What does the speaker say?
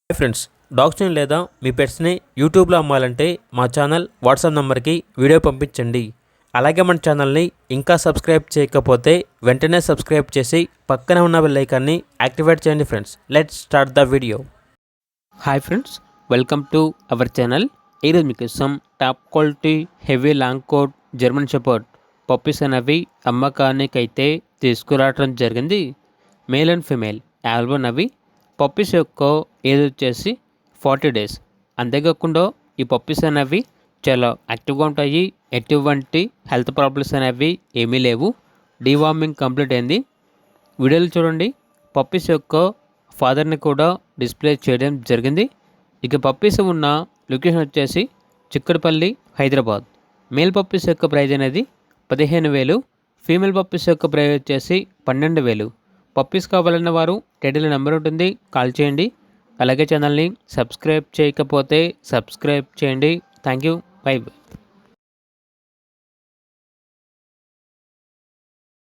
Hi friends, డాగ్స్ని లేదా మీ పెట్స్ని యూట్యూబ్లో అమ్మాలంటే మా ఛానల్ వాట్సాప్ నెంబర్కి వీడియో పంపించండి. అలాగే మన ఛానల్ని ఇంకా సబ్స్క్రైబ్ చేయకపోతే వెంటనే సబ్స్క్రైబ్ చేసి పక్కనే ఉన్న బెల్ ఐకాన్ని యాక్టివేట్ చేయండి. Friends, let's start the video. Hi friends, welcome to our channel. ఈరోజు మీకోసం top quality heavy long coat German shepherd puppies అనేవి అమ్మకానికి అయితే తీసుకురావడం జరిగింది. మేల్ అండ్ ఫీమేల్ ఆల్బమ్ అవి పప్పీస్ యొక్క ఏజ్ వచ్చేసి 40 days. అంతేకాకుండా ఈ పప్పీస్ అనేవి చాలా యాక్టివ్గా ఉంటాయి. ఎటువంటి హెల్త్ ప్రాబ్లమ్స్ అనేవి ఏమీ లేవు. డీవార్మింగ్ కంప్లీట్ అయింది. వీడియోలు చూడండి. పప్పీస్ యొక్క ఫాదర్ని కూడా డిస్ప్లే చేయడం జరిగింది. ఇక పప్పీస్ ఉన్న లొకేషన్ వచ్చేసి చిక్కడపల్లి, హైదరాబాద్. మేల్ పప్పీస్ యొక్క ప్రైజ్ అనేది 15,000. ఫీమేల్ పప్పీస్ యొక్క ప్రైజ్ వచ్చేసి 12,000. పప్పీస్ కావాలన్న వారు టైటిల్ నెంబర్ ఉంటుంది, కాల్ చేయండి. అలాగే ఛానల్ని సబ్స్క్రైబ్ చేయకపోతే సబ్స్క్రైబ్ చేయండి. Thank you. By by.